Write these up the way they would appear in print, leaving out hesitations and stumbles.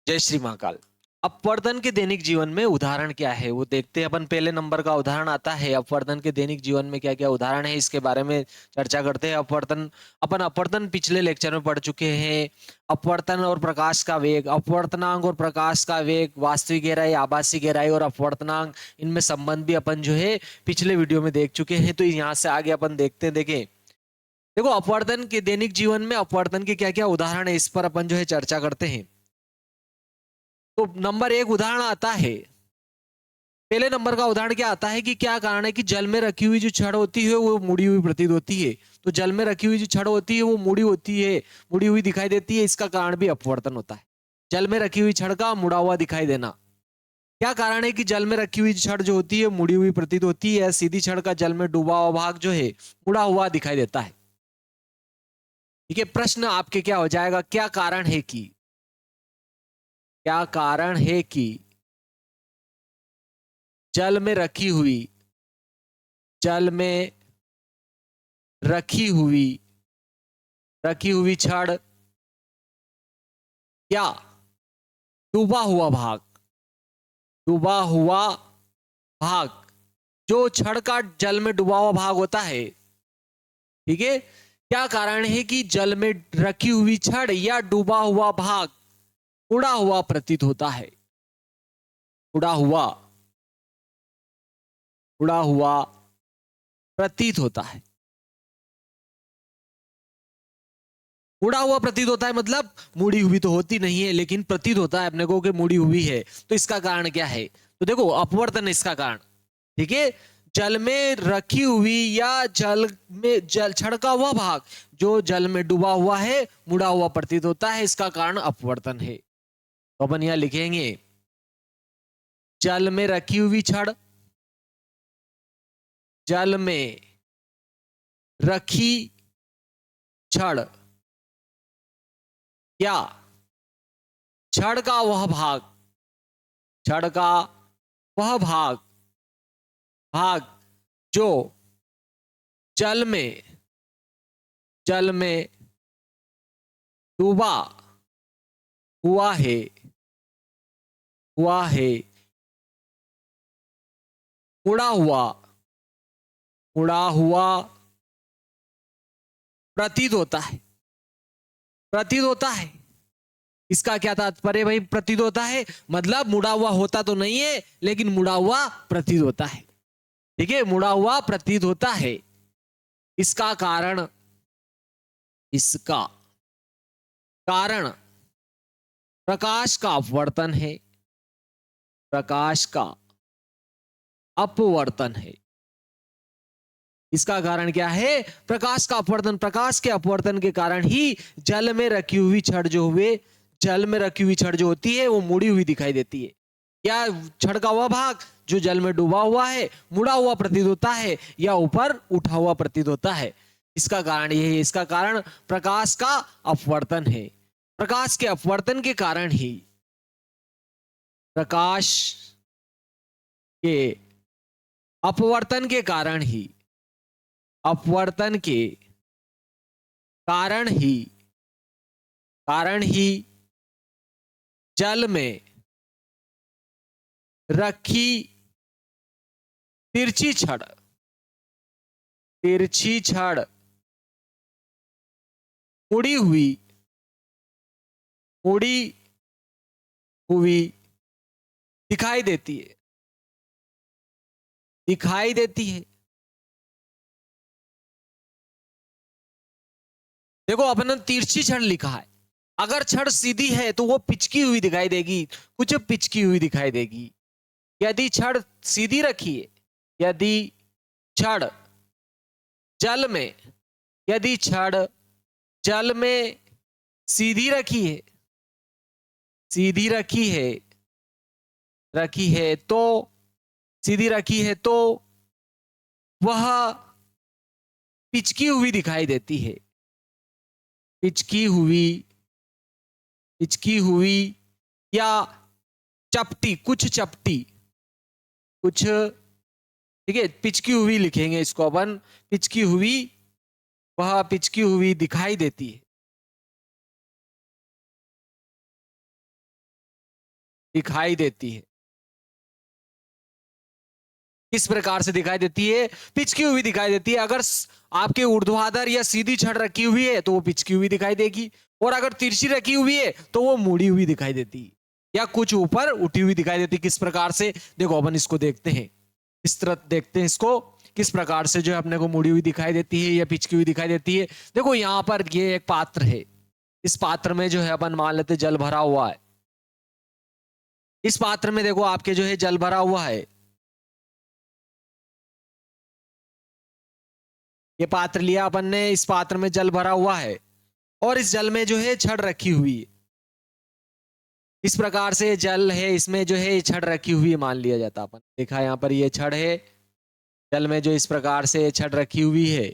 जय श्री महाकाल। अपवर्तन के दैनिक जीवन में उदाहरण क्या है वो देखते हैं अपन। पहले नंबर का उदाहरण आता है अपवर्तन के दैनिक जीवन में क्या क्या उदाहरण है, इसके बारे में चर्चा करते हैं। अपवर्तन पिछले लेक्चर में पढ़ चुके हैं। अपवर्तन और प्रकाश का वेग, अपवर्तनांक और प्रकाश का वेग, वास्तविक गहराई, आभासी गहराई और अपवर्तनांक, इनमें संबंध भी अपन जो है पिछले वीडियो में देख चुके हैं। तो यहाँ से आगे अपन देखते हैं। देखें, देखो अपवर्तन के दैनिक जीवन में अपवर्तन के क्या क्या उदाहरण है, इस पर अपन जो है चर्चा करते हैं। तो नंबर एक उदाहरण आता है, पहले नंबर का उदाहरण क्या आता है कि क्या कारण है कि जल में रखी हुई जो छड़ होती है वो मुड़ी हुई प्रतीत होती है। तो जल में रखी हुई जो छड़ होती है वो मुड़ी होती है, मुड़ी हुई दिखाई देती है। इसका कारण भी अपवर्तन होता है। जल में रखी हुई छड़ का मुड़ा हुआ दिखाई देना। क्या कारण है कि जल में रखी हुई छड़ जो होती है मुड़ी हुई प्रतीत होती है, सीधी छड़ का जल में डूबा हुआ भाग जो है मुड़ा हुआ दिखाई देता है। ठीक है, प्रश्न आपके क्या हो जाएगा, क्या कारण है कि, क्या कारण है कि जल में रखी हुई, जल में रखी हुई रखी हुई छड़ या डूबा हुआ भाग, डूबा हुआ भाग, जो छड़ का जल में डूबा हुआ भाग होता है। ठीक है, क्या कारण है कि जल में रखी हुई छड़ या डूबा हुआ भाग उड़ा हुआ प्रतीत होता है। उड़ा हुआ, उड़ा हुआ प्रतीत होता है। उड़ा हुआ प्रतीत होता है मतलब मुड़ी हुई तो होती नहीं है, लेकिन प्रतीत होता है अपने को कि मुड़ी हुई है। तो इसका कारण क्या है, तो देखो अपवर्तन इसका कारण। ठीक है, जल में रखी हुई या जल में जल छड़का हुआ भाग जो जल में डूबा हुआ है मुड़ा हुआ प्रतीत होता है, इसका कारण अपवर्तन है। तो अपन यहां लिखेंगे जल में रखी हुई छड़, जल में रखी छड़ या छड़ का वह भाग, छड़ का वह भाग, भाग जो जल में, जल में डूबा हुआ है, हुआ है, उड़ा हुआ, उड़ा हुआ प्रतीत होता है। प्रतीत होता है, इसका क्या तात्पर्य भाई, प्रतीत होता है मतलब मुड़ा हुआ होता तो नहीं है, लेकिन मुड़ा हुआ प्रतीत होता है। ठीक है, मुड़ा हुआ प्रतीत होता है। इसका कारण, इसका कारण प्रकाश का अपवर्तन है, प्रकाश का अपवर्तन है। इसका कारण क्या है, प्रकाश का अपवर्तन। प्रकाश के अपवर्तन के कारण ही जल में रखी हुई छड़ जो हुए, जल में रखी हुई छड़ जो होती है वो मुड़ी हुई दिखाई देती है, या छड़ का वह भाग जो जल में डूबा हुआ है मुड़ा हुआ प्रतीत होता है या ऊपर उठा हुआ प्रतीत होता है। इसका कारण यही है, इसका कारण प्रकाश का अपवर्तन है। प्रकाश के अपवर्तन के कारण ही, प्रकाश के अपवर्तन के कारण ही, अपवर्तन के कारण ही, कारण ही जल में रखी तिरछी छड़, तिरछी छड़ मुड़ी हुई, मुड़ी हुई दिखाई देती है, दिखाई देती है। देखो अपन ने तिरछी छड़ लिखा है, अगर छड़ सीधी है तो वो पिचकी हुई दिखाई देगी, कुछ पिचकी हुई दिखाई देगी। यदि छड़ सीधी रखी है, यदि छड़ जल में, यदि छड़ जल में सीधी रखी है, सीधी रखी है, रखी है तो, सीधी रखी है तो वह पिचकी हुई दिखाई देती है, पिचकी हुई, पिचकी हुई या चपटी, कुछ चपटी, कुछ। ठीक है, पिचकी हुई लिखेंगे इसको अपन, पिचकी हुई, वह पिचकी हुई दिखाई देती है। दिखाई देती है। किस प्रकार से दिखाई देती है? पिचकी हुई दिखाई देती है। अगर आपके ऊर्ध्वाधर या सीधी छड़ रखी हुई है तो वो पिचकी हुई दिखाई देगी, और अगर तिरछी रखी हुई है तो वो मुड़ी हुई दिखाई देती है, या कुछ ऊपर उठी हुई दिखाई देती है। किस प्रकार से? देखो अपन इसको देखते हैं, इस तरह देखते हैं इसको, किस प्रकार से जो है अपने को मुड़ी हुई दिखाई देती है या पिचकी हुई दिखाई देती है। देखो यहाँ पर ये एक पात्र है, इस पात्र में जो है अपन मान लेते जल भरा हुआ है। इस पात्र में देखो आपके जो है जल भरा हुआ है, ये पात्र लिया अपन ने, इस पात्र में जल भरा हुआ है और इस जल में जो है छड़ रखी हुई है। इस प्रकार से जल है, इसमें जो है छड़ रखी हुई है मान लिया जाता। अपन देखा यहाँ पर ये छड़ है, जल में जो इस प्रकार से छड़ रखी हुई है।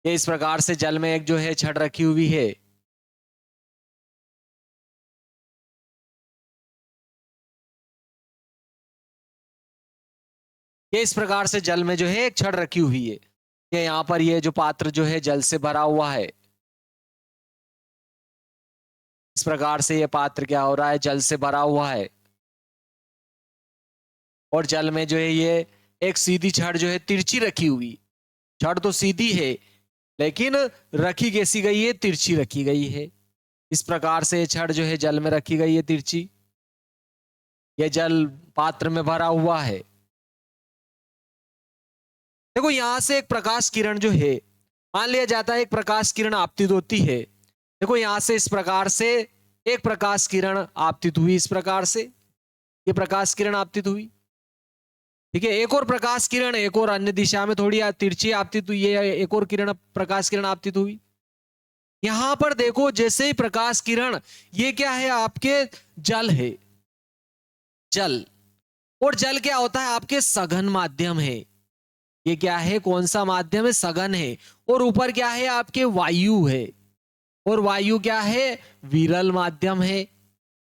ये इस प्रकार से जल में एक जो है छड़ रखी हुई है। ये इस प्रकार से जल में जो है एक छड़ रखी हुई है। ये यहाँ पर ये जो पात्र जो है जल से भरा हुआ है। इस प्रकार से ये पात्र क्या हो रहा है? जल से भरा हुआ है, और जल में जो है ये एक सीधी छड़ जो है तिरछी रखी हुई। छड़ तो सीधी है लेकिन रखी कैसी गई है? तिरछी रखी गई है। इस प्रकार से छड़ जो है जल में रखी गई है तिरछी। यह जल पात्र में भरा हुआ है। देखो यहां से एक प्रकाश किरण जो है, मान लिया जाता है एक प्रकाश किरण आपतित होती है। देखो यहां से इस प्रकार से एक प्रकाश किरण आपतित हुई, इस प्रकार से ये प्रकाश किरण आपतित हुई। ठीक है, एक और प्रकाश किरण एक और अन्य दिशा में थोड़ी तिरछी आपतित हुई है, एक और किरण प्रकाश किरण आपतित हुई। यहां पर देखो जैसे ही प्रकाश किरण, ये क्या है? आपके जल है, जल। और जल क्या होता है? आपके सघन माध्यम है। ये क्या है? कौन सा माध्यम है? सघन है। और ऊपर क्या है? आपके वायु है। और वायु क्या है? विरल माध्यम है।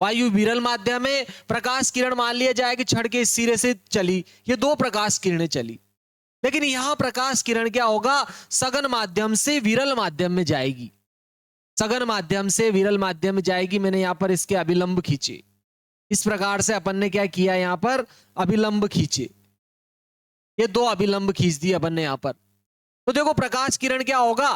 वायु विरल माध्यम में प्रकाश किरण मान लिया जाए कि छड़ के इस सिरे से चली, ये दो प्रकाश किरणें चली। लेकिन यहां प्रकाश किरण क्या होगा? सघन माध्यम से विरल माध्यम में जाएगी। सघन माध्यम से विरल माध्यम में जाएगी। मैंने यहां पर इसके अभिलंब खींचे। इस प्रकार से अपन ने क्या किया? यहां पर अभिलंब खींचे। ये दो अभिलंब खींच दिए अपन ने यहां पर। तो देखो प्रकाश किरण क्या होगा?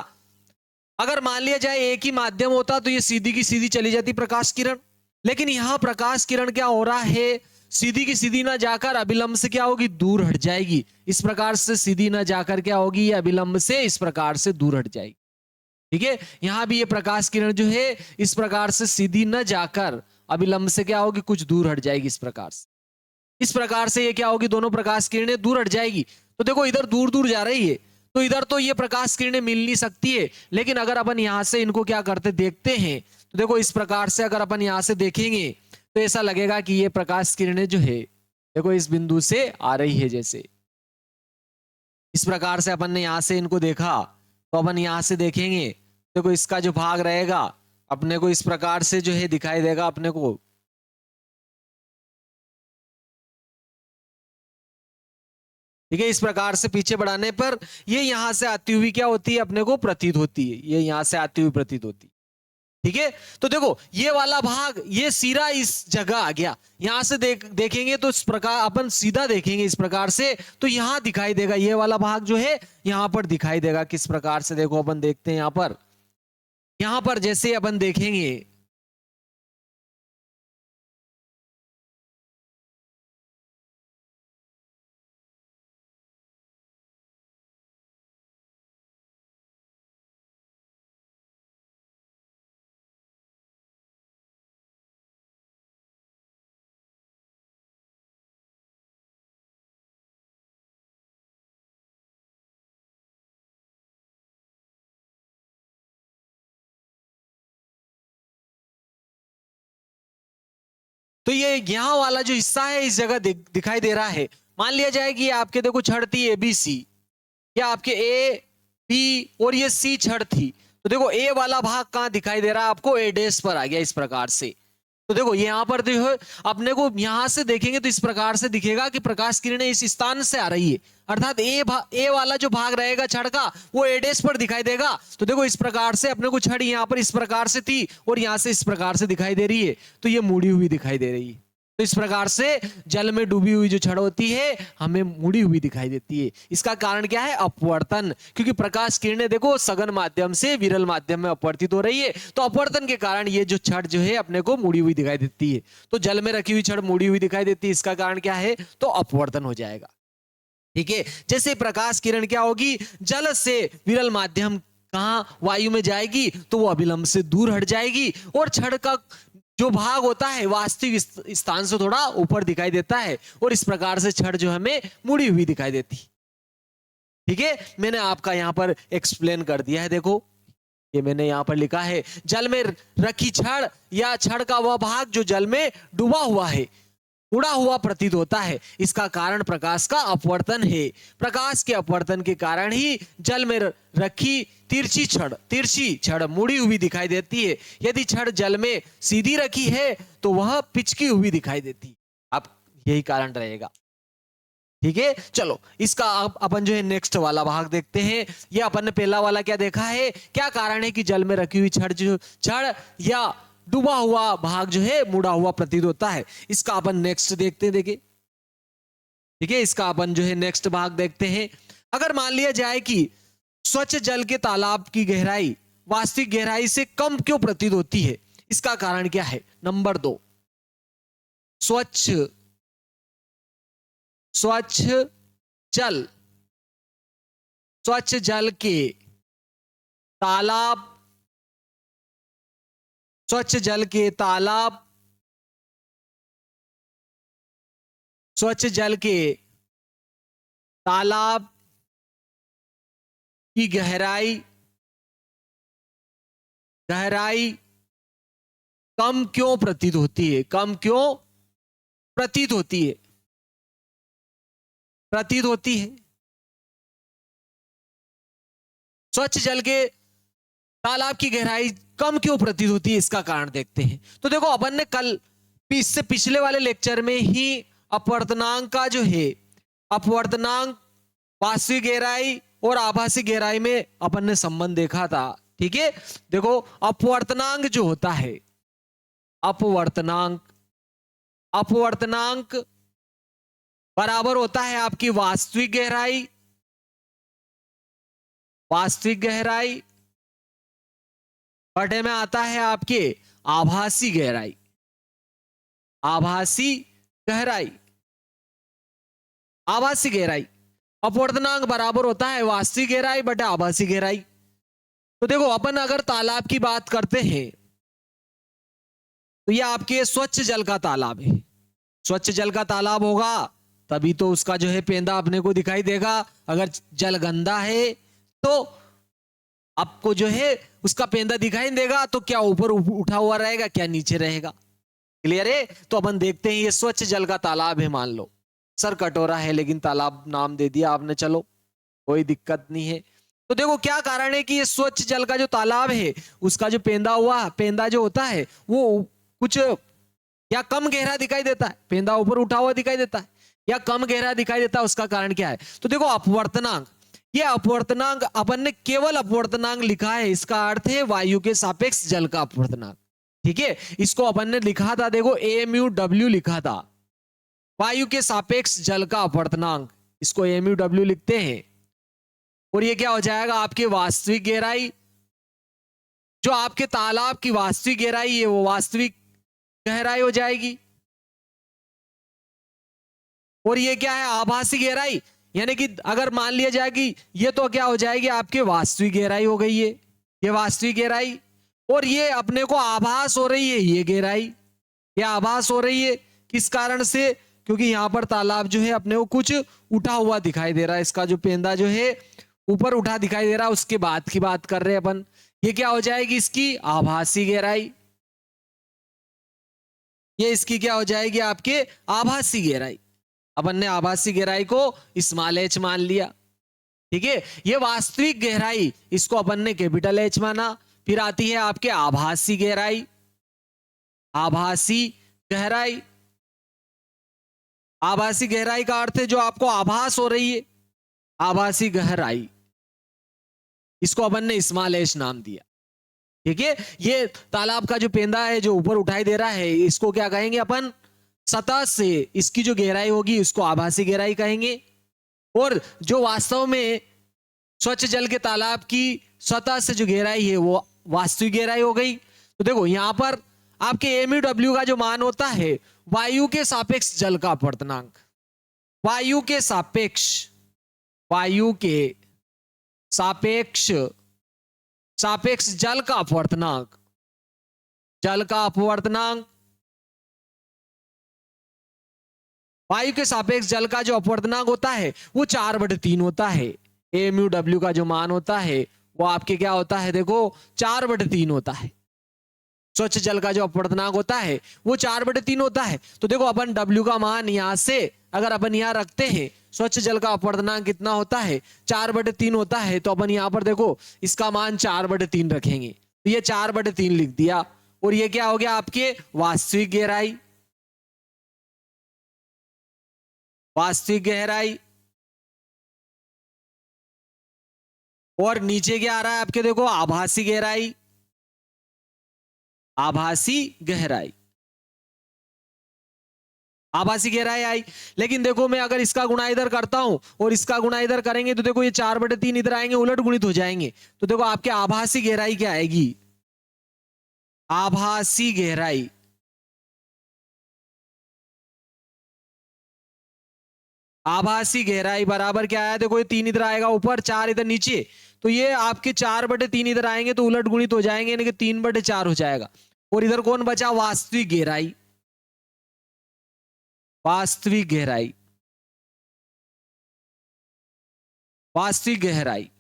अगर मान लिया जाए एक ही माध्यम होता तो ये सीधी की सीधी चली जाती प्रकाश किरण। लेकिन यहां प्रकाश किरण क्या हो रहा है? सीधी की सीधी ना जाकर अभिलंब से क्या होगी? दूर हट जाएगी। इस प्रकार से सीधी ना जाकर क्या होगी? ये अभिलंब से इस प्रकार से दूर हट जाएगी। ठीक है, यहां भी ये प्रकाश किरण जो है इस प्रकार से सीधी न जाकर अभिलंब से क्या होगी? कुछ दूर हट जाएगी। इस प्रकार से, इस प्रकार से ये क्या होगी? दोनों प्रकाश किरणें दूर हट जाएगी। तो देखो इधर दूर दूर जा रही है, तो इधर तो ये प्रकाश किरणें मिल नहीं सकती है। लेकिन अगर अपन यहां से इनको क्या करते देखते हैं, तो देखो इस प्रकार से अगर अपन यहां से देखेंगे तो ऐसा लगेगा कि ये प्रकाश किरणें जो है देखो इस बिंदु से आ रही है। जैसे इस प्रकार से अपन ने यहां से इनको देखा, तो अपन यहां से देखेंगे, देखो इसका जो भाग रहेगा अपने को इस प्रकार से जो है दिखाई देगा अपने को। ठीक है, इस प्रकार से पीछे बढ़ाने पर ये यहां से आती हुई क्या होती है? अपने को प्रतीत होती है। ये यहां से आती हुई प्रतीत होती है। ठीक है, तो देखो ये वाला भाग, ये सिरा इस जगह आ गया। यहां से देखेंगे तो इस प्रकार अपन सीधा देखेंगे इस प्रकार से, तो यहां दिखाई देगा ये वाला भाग जो है यहां पर दिखाई देगा। किस प्रकार से? देखो अपन देखते हैं यहां पर जैसे अपन देखेंगे, तो ये यहां वाला जो हिस्सा है इस जगह दिखाई दे रहा है। मान लिया जाए कि आपके देखो छड़ थी ABC, या आपके A B और ये C छड़ थी। तो देखो ए वाला भाग कहां दिखाई दे रहा है आपको? A डैश पर आ गया इस प्रकार से। तो देखो यहाँ पर जो है अपने को यहां से देखेंगे तो इस प्रकार से दिखेगा कि प्रकाश किरणें इस स्थान से आ रही है, अर्थात ए वाला जो भाग रहेगा छड़ का वो ए डैश पर दिखाई देगा। तो देखो इस प्रकार से अपने को छड़ यहाँ पर इस प्रकार से थी और यहाँ से इस प्रकार से दिखाई दे रही है, तो ये मुड़ी हुई दिखाई दे रही है। तो इस प्रकार से जल में डूबी हुई जो छड़ होती है हमें मुड़ी हुई दिखाई देती है। इसका कारण क्या है? अपवर्तन, क्योंकि प्रकाश किरणें देखो सघन माध्यम से विरल माध्यम में अपवर्तित हो रही है, तो अपवर्तन के कारण ये जो छड़ जो है अपने को मुड़ी हुई दिखाई देती है। तो जल में रखी हुई छड़ मुड़ी हुई दिखाई देती है, इसका कारण क्या है? तो अपवर्तन हो जाएगा। ठीक है, जैसे प्रकाश किरण क्या होगी, जल से विरल माध्यम कहाँ वायु में जाएगी तो वो अभिलंब से दूर हट जाएगी और छड़ का जो भाग होता है वास्तविक स्थान से थोड़ा ऊपर दिखाई देता है और इस प्रकार से छड़ जो हमें मुड़ी हुई दिखाई देती। ठीक है, मैंने आपका यहां पर एक्सप्लेन कर दिया है। देखो ये मैंने यहां पर लिखा है, जल में रखी छड़ या छड़ का वह भाग जो जल में डूबा हुआ है उड़ा हुआ प्रतीत होता है, इसका कारण प्रकाश का अपवर्तन है। प्रकाश के अपवर्तन के कारण ही जल में रखी तिरछी छड़ मुड़ी हुई दिखाई देती है। यदि छड़ जल में सीधी रखी है तो वह पिचकी हुई दिखाई देती है। अब यही कारण रहेगा। ठीक है, चलो इसका अपन जो है नेक्स्ट वाला भाग देखते हैं। ये अपन ने पहला वाला क्या देखा है, क्या कारण है कि जल में रखी हुई छड़ या डूबा हुआ भाग जो है मुड़ा हुआ प्रतीत होता है। इसका अपन नेक्स्ट देखते हैं। देखिए ठीक है, इसका अपन जो है नेक्स्ट भाग देखते हैं। अगर मान लिया जाए कि स्वच्छ जल के तालाब की गहराई वास्तविक गहराई से कम क्यों प्रतीत होती है, इसका कारण क्या है? नंबर 2, स्वच्छ जल स्वच्छ जल के तालाब स्वच्छ जल के तालाब स्वच्छ जल के तालाब की गहराई कम क्यों प्रतीत होती है? कम क्यों प्रतीत होती है? स्वच्छ जल के तालाब की गहराई कम क्यों प्रतीत होती है, इसका कारण देखते हैं। तो देखो अपन ने कल इससे पिछले वाले लेक्चर में ही अपवर्तनांक का जो है अपवर्तनांक वास्तविक गहराई और आभासी गहराई में अपन ने संबंध देखा था। ठीक है, देखो अपवर्तनांक जो होता है अपवर्तनांक बराबर होता है आपकी वास्तविक गहराई बटे में आता है आपके आभासी गहराई। अपवर्तनांक बराबर होता है वास्तविक गहराई बटे आभासी गहराई। तो देखो अपन अगर तालाब की बात करते हैं तो ये आपके स्वच्छ जल का तालाब है। स्वच्छ जल का तालाब होगा तभी तो उसका जो है पेंदा अपने को दिखाई देगा। अगर जल गंदा है तो आपको जो है उसका पेंदा दिखाई नहीं देगा, तो क्या ऊपर उठा हुआ रहेगा, क्या नीचे रहेगा। क्लियर है? तो अपन देखते हैं, ये स्वच्छ जल का तालाब है। मान लो सर कटोरा है लेकिन तालाब नाम दे दिया आपने, चलो कोई दिक्कत नहीं है। तो देखो क्या कारण है कि ये स्वच्छ जल का जो तालाब है उसका जो पेंदा जो होता है वो कुछ या कम गहरा दिखाई देता है, पेंदा ऊपर उठा हुआ दिखाई देता है या कम गहरा दिखाई देता है। उसका कारण क्या है? तो देखो अपवर्तनांक, ये अपवर्तनांक अपन ने केवल अपवर्तनांक लिखा है, इसका अर्थ है वायु के सापेक्ष जल का अपवर्तनांक। ठीक है, इसको अपन ने लिखा था, देखो AMUW लिखा था, वायु के सापेक्ष जल का अपवर्तनांक, इसको AMUW लिखते हैं। और ये क्या हो जाएगा आपके वास्तविक गहराई, जो आपके तालाब की वास्तविक गहराई है वो वास्तविक गहराई हो जाएगी। और ये क्या है? आभासी गहराई, यानी कि अगर मान लिया जाए कि ये तो क्या हो जाएगी आपके वास्तविक गहराई हो गई है, ये वास्तविक गहराई, और ये अपने को आभास हो रही है ये गहराई, ये आभास हो रही है। किस कारण से? क्योंकि यहां पर तालाब जो है अपने को कुछ उठा हुआ दिखाई दे रहा है, इसका जो पेंदा जो है ऊपर उठा दिखाई दे रहा है, उसके बाद की बात कर रहे हैं अपन। ये क्या हो जाएगी? इसकी आभासी गहराई, ये इसकी क्या हो जाएगी आपके आभासी गहराई। अपन ने आभासी गहराई को स्मॉल h मान लिया। ठीक है, ये वास्तविक गहराई, इसको अपन ने कैपिटल H माना। फिर आती है आपके आभासी गहराई, आभासी गहराई। आभासी गहराई का अर्थ है जो आपको आभास हो रही है, आभासी गहराई। इसको अपन ने स्मॉल एच नाम दिया। ठीक है, ये तालाब का जो पेंदा है जो ऊपर उठाई दे रहा है, इसको क्या कहेंगे अपन? सतह से इसकी जो गहराई होगी उसको आभासी गहराई कहेंगे। और जो वास्तव में स्वच्छ जल के तालाब की सतह से जो गहराई है वो वास्तविक गहराई हो गई। तो देखो यहां पर आपके एमयू का जो मान होता है वायु के सापेक्ष जल का अपवर्तनांक, वायु के सापेक्ष, वायु के सापेक्ष, सापेक्ष जल का अपवर्तनांक, जल का अपवर्तनांक, वायु के सापेक्ष जल का जो अपवर्तनांक होता है वो 4/3 होता है। एमयू का जो मान होता है वो आपके क्या होता है? देखो 4/3 होता है। स्वच्छ जल का जो अपवर्तनांक होता है वो 4/3 होता है। तो देखो अपन W का मान यहां से अगर अपन यहां रखते हैं, स्वच्छ जल का अपवर्तनांक कितना होता है? 4/3 होता है। तो अपन यहां पर देखो इसका मान 4/3 रखेंगे, तो ये 4/3 लिख दिया। और ये क्या हो गया आपके? वास्तविक गहराई, वास्तविक गहराई। और नीचे क्या आ रहा है आपके? देखो आभासी गहराई, आभासी गहराई, आभासी गहराई आई। लेकिन देखो मैं अगर इसका गुणा इधर करता हूं और इसका गुणा इधर करेंगे तो देखो ये 4/3 इधर आएंगे, उलट गुणित हो जाएंगे। तो देखो आपके आभासी गहराई क्या आएगी? आभासी गहराई, आभासी गहराई बराबर क्या आया? देखो ये 3 इधर आएगा ऊपर, 4 इधर नीचे, तो ये आपके 4/3 इधर आएंगे तो उलट गुणित हो जाएंगे, यानी कि 3/4 हो जाएगा। और इधर कौन बचा? वास्तविक गहराई, वास्तविक गहराई, वास्तविक गहराई।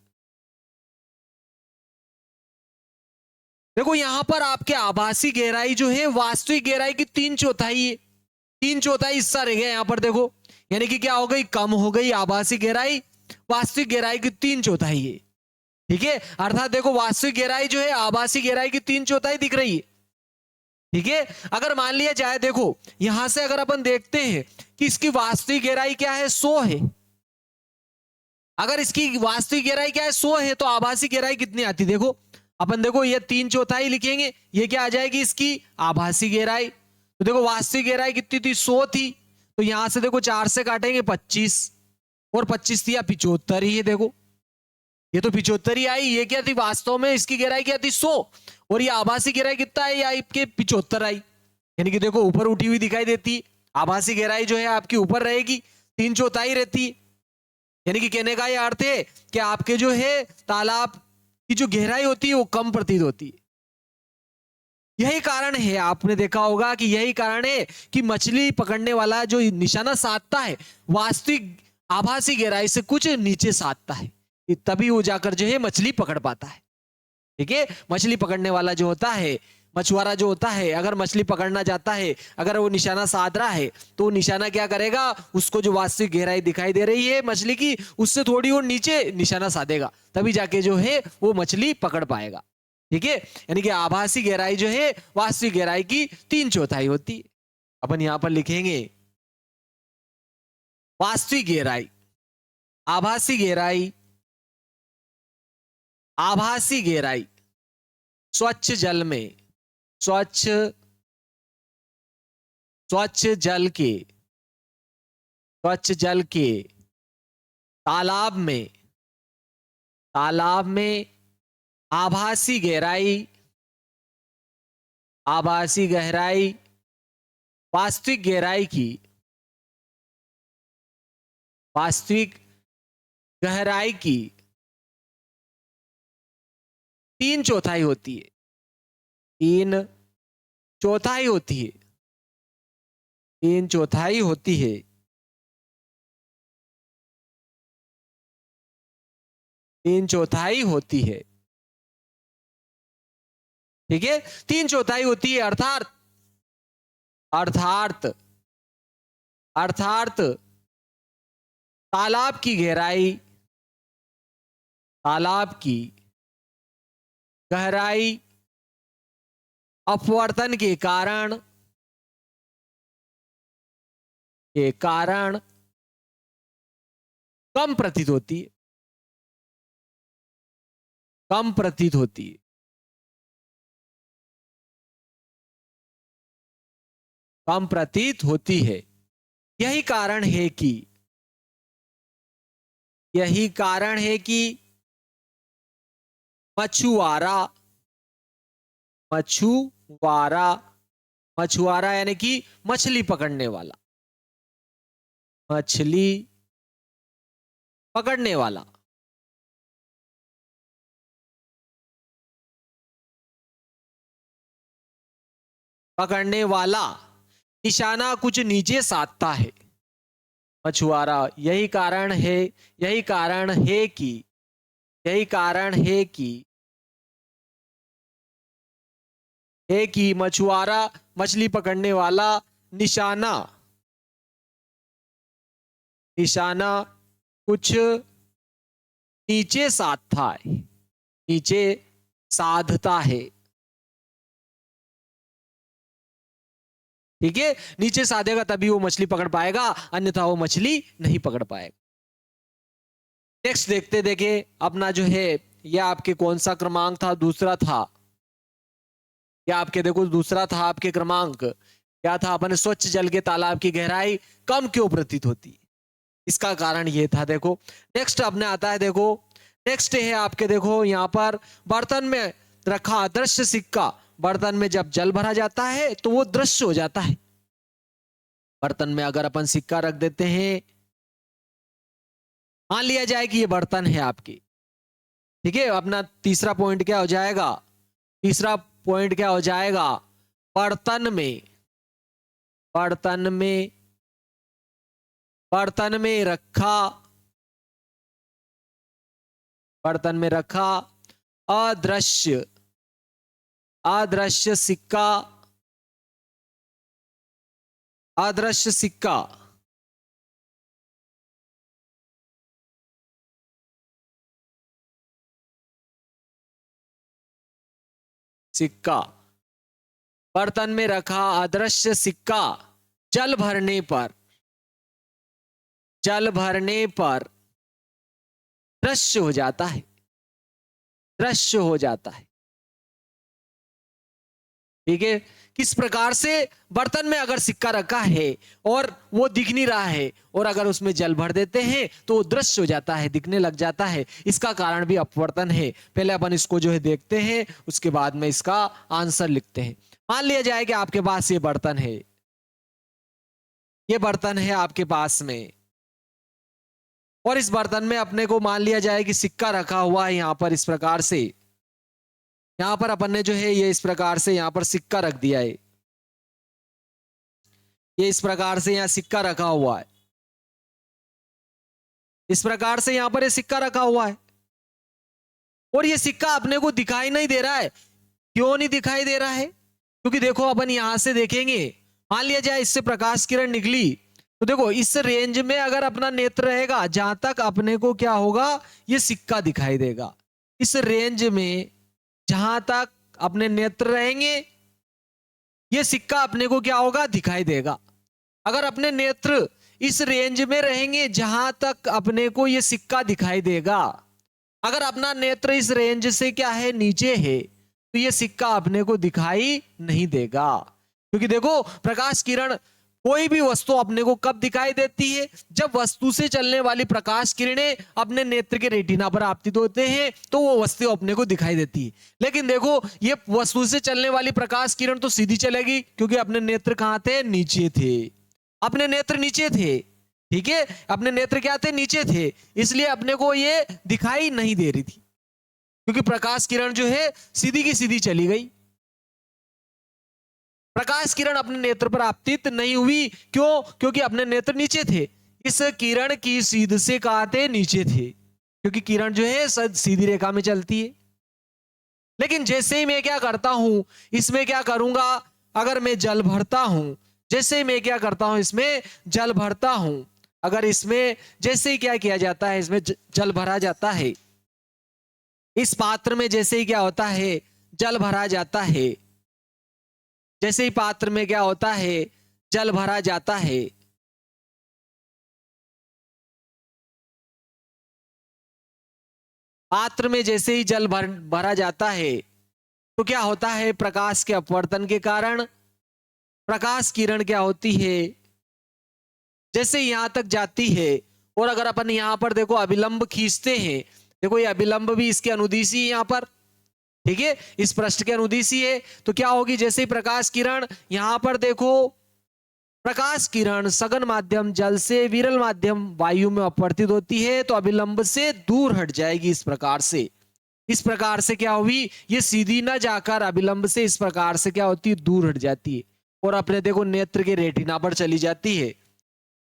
देखो यहां पर आपके आभासी गहराई जो है वास्तविक गहराई की 3/4 है, 3/4 हिस्सा रह गया यहां पर। देखो यानी कि क्या हो गई? कम हो गई आभासी गहराई, वास्तविक गहराई की 3/4 है। ठीक है, अर्थात देखो वास्तविक गहराई जो है आभासी गहराई की 3/4 दिख रही है। ठीक है, अगर मान लिया जाए, देखो यहां से अगर अपन देखते हैं कि इसकी वास्तविक गहराई क्या है? 100 है। अगर इसकी वास्तविक गहराई क्या है? 100 है, तो आभासी गहराई कितनी आती? देखो अपन देखो ये 3/4 लिखेंगे, ये क्या आ जाएगी? इसकी आभासी गहराई। तो देखो वास्तविक गहराई कितनी थी? 100 थी। तो यहां से देखो 4 से काटेंगे 25, और 25 थी या 75 ही है। देखो ये तो 75 ही आई। ये क्या थी? वास्तव में इसकी गहराई क्या थी? 100। और ये आभासी गहराई कितना है? ये आपके 75 आई। यानी कि देखो ऊपर उठी हुई दिखाई देती है। आभासी गहराई जो है आपकी ऊपर रहेगी, 3/4 रहती है। यानी कि कहने का यह अर्थ है कि आपके जो है तालाब की जो गहराई होती है वो कम प्रतीत होती है। यही कारण है, आपने देखा होगा कि यही कारण है कि मछली पकड़ने वाला जो निशाना साधता है वास्तविक आभासी गहराई से कुछ नीचे साधता है, तभी वो जाकर जो है मछली पकड़ पाता है। ठीक है, मछली पकड़ने वाला जो होता है, मछुआरा जो होता है, अगर मछली पकड़ना चाहता है, अगर वो निशाना साध रहा है, तो निशाना क्या करेगा? उसको जो वास्तविक गहराई दिखाई दे रही है मछली की, उससे थोड़ी और नीचे निशाना साधेगा, तभी जाके जो है वो मछली पकड़ पाएगा। ठीक है, यानी कि आभासी गहराई जो है वास्तविक गहराई की 3/4 होती है। अपन यहां पर लिखेंगे वास्तविक गहराई, आभासी गहराई, आभासी गहराई स्वच्छ जल में, स्वच्छ, स्वच्छ जल के, स्वच्छ जल के तालाब में, तालाब में आभासी गहराई, आभासी गहराई वास्तविक गहराई की, वास्तविक गहराई की 3/4 होती है, 3/4 होती है, 3/4 होती है। 3/4 होती है। ठीक है, 3/4 होती है, अर्थात, अर्थात, अर्थात तालाब की गहराई, तालाब की गहराई अपवर्तन के कारण कम प्रतीत होती है, कम प्रतीत होती है। कम प्रतीत होती है। यही कारण है कि यही कारण है कि मछुआरा मछुआरा मछुआरा यानी कि मछली पकड़ने वाला, मछली पकड़ने वाला पकड़ने वाला निशाना कुछ नीचे साधता है। मछुआरा, यही कारण है, यही कारण है कि यही कारण है कि मछुआरा मछली पकड़ने वाला निशाना निशाना कुछ नीचे साधता है, नीचे साधता है। ठीक है, नीचे साधेगा तभी वो मछली पकड़ पाएगा, अन्यथा वो मछली नहीं पकड़ पाएगा। नेक्स्ट देखिए अपना जो है, यह आपके कौन सा क्रमांक था, दूसरा था। या आपके देखो दूसरा था आपके क्रमांक क्या था, अपने स्वच्छ जल के तालाब की गहराई कम क्यों प्रतीत होती, इसका कारण ये था। देखो नेक्स्ट अपने आता है, देखो नेक्स्ट है आपके, देखो यहां पर बर्तन में रखा अदृश्य सिक्का, बर्तन में जब जल भरा जाता है तो वो दृश्य हो जाता है। बर्तन में अगर अपन सिक्का रख देते हैं, मान लिया जाए कि ये बर्तन है आपकी, ठीक है, अपना तीसरा पॉइंट क्या हो जाएगा, तीसरा पॉइंट क्या हो जाएगा, बर्तन में बर्तन में बर्तन में रखा बर्तन में रखा अदृश्य अदृश्य सिक्का अदृश्य सिक्का सिक्का बर्तन में रखा अदृश्य सिक्का जल भरने पर दृश्य हो जाता है, दृश्य हो जाता है। ठीक है, किस प्रकार से, बर्तन में अगर सिक्का रखा है और वो दिख नहीं रहा है, और अगर उसमें जल भर देते हैं तो वो दृश्य हो जाता है, दिखने लग जाता है। इसका कारण भी अपवर्तन है। पहले अपन इसको जो है देखते हैं, उसके बाद में इसका आंसर लिखते हैं। मान लिया जाए कि आपके पास ये बर्तन है, ये बर्तन है आपके पास में, और इस बर्तन में अपने को मान लिया जाए कि सिक्का रखा हुआ है यहां पर, इस प्रकार से यहां पर अपन ने जो है ये इस प्रकार से यहां पर सिक्का रख दिया है, ये इस प्रकार से यहां सिक्का रखा हुआ है, इस प्रकार से यहां पर ये सिक्का रखा हुआ है, और ये सिक्का अपने को दिखाई नहीं दे रहा है। क्यों नहीं दिखाई दे रहा है, क्योंकि देखो अपन यहां से देखेंगे, मान लिया जाए इससे प्रकाश किरण निकली, तो देखो इस रेंज में अगर अपना नेत्र रहेगा, जहां तक अपने को क्या होगा, ये सिक्का दिखाई देगा। इस रेंज में जहां तक अपने नेत्र रहेंगे, ये सिक्का अपने को क्या होगा, दिखाई देगा। अगर अपने नेत्र इस रेंज में रहेंगे जहां तक अपने को ये सिक्का दिखाई देगा, अगर अपना नेत्र इस रेंज से क्या है, नीचे है, तो ये सिक्का अपने को दिखाई नहीं देगा। क्योंकि देखो प्रकाश किरण, कोई भी वस्तु अपने को कब दिखाई देती है, जब वस्तु से चलने वाली प्रकाश किरणें अपने नेत्र के रेटिना पर आपतित होते हैं, तो वो वस्तु अपने को दिखाई देती है। लेकिन देखो ये वस्तु से चलने वाली प्रकाश किरण तो सीधी चलेगी, क्योंकि अपने नेत्र कहां थे, नीचे थे, अपने नेत्र नीचे थे। ठीक है, अपने नेत्र क्या थे, नीचे थे, इसलिए अपने को ये दिखाई नहीं दे रही थी, क्योंकि प्रकाश किरण जो है सीधी की सीधी चली गई। प्रकाश किरण अपने नेत्र पर आपतित नहीं हुई, क्यों, क्योंकि अपने नेत्र नीचे थे। इस किरण की सीध से कहा थे, नीचे थे, क्योंकि किरण जो है सीधी रेखा में चलती है। लेकिन जैसे ही मैं क्या करता हूं, इसमें क्या करूंगा, अगर मैं जल भरता हूं, जैसे ही मैं क्या करता हूं, इसमें जल भरता हूं, अगर इसमें जैसे ही क्या किया जाता है, इसमें जल भरा जाता है, इस पात्र में जैसे ही क्या होता है, जल भरा जाता है, जैसे ही पात्र में क्या होता है, जल भरा जाता है, पात्र में जैसे ही जल भरा जाता है तो क्या होता है, प्रकाश के अपवर्तन के कारण प्रकाश किरण क्या होती है, जैसे यहां तक जाती है, और अगर अपन यहां पर देखो अभिलंब खींचते हैं, देखो ये अभिलंब भी इसके अनुदिशी है यहां पर, ठीक है, इस पृष्ठ के अनुदिशी है, तो क्या होगी, जैसे ही प्रकाश किरण यहां पर देखो, प्रकाश किरण सघन माध्यम जल से विरल माध्यम वायु में अपवर्तित होती है, तो अभिलंब से दूर हट जाएगी इस प्रकार से। इस प्रकार से क्या हुई, ये सीधी ना जाकर अभिलंब से इस प्रकार से क्या होती है, दूर हट जाती है, और अपने देखो नेत्र के रेटिना पर चली जाती है।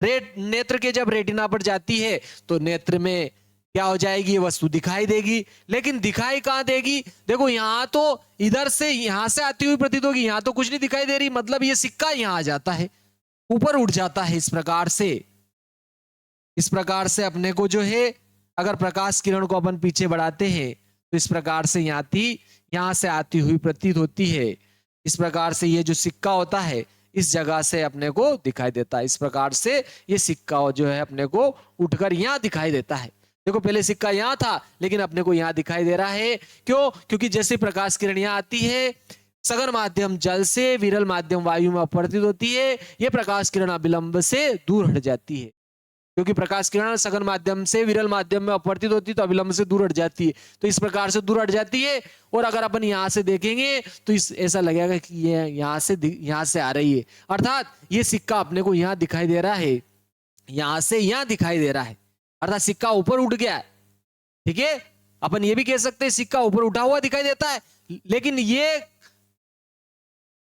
नेत्र के जब रेटिना पर जाती है तो नेत्र में क्या हो जाएगी, ये वस्तु दिखाई देगी, लेकिन दिखाई कहां देगी, देखो यहां तो इधर से यहां से आती हुई प्रतीत होगी, यहां तो कुछ नहीं दिखाई दे रही, मतलब ये सिक्का यहां आ जाता है, ऊपर उठ जाता है इस प्रकार से। इस प्रकार से अपने को जो है, अगर प्रकाश किरण को अपन पीछे बढ़ाते हैं तो इस प्रकार से यहां से आती हुई प्रतीत होती है। इस प्रकार से ये जो सिक्का होता है इस जगह से अपने को दिखाई देता है, इस प्रकार से ये सिक्का जो है अपने को उठकर यहां दिखाई देता है। देखो पहले सिक्का यहां था लेकिन अपने को यहां दिखाई दे रहा है, क्यों, क्योंकि जैसे प्रकाश किरण यहां आती है, सघन माध्यम जल से विरल माध्यम वायु में अपवर्तित होती है, ये प्रकाश किरण अभिलंब से दूर हट जाती है, क्योंकि प्रकाश किरण सघन माध्यम से विरल माध्यम में अपवर्तित होती है तो अभिलंब से दूर हट जाती है, तो इस प्रकार से दूर हट जाती है। और अगर अपन यहां से देखेंगे तो ऐसा लगेगा कि ये यहां से आ रही है, अर्थात ये सिक्का अपने को यहां दिखाई दे रहा है, यहां से यहां दिखाई दे रहा है, अर्थात सिक्का ऊपर उठ गया है, ठीक है। अपन ये भी कह सकते हैं सिक्का ऊपर उठा हुआ दिखाई देता है, लेकिन ये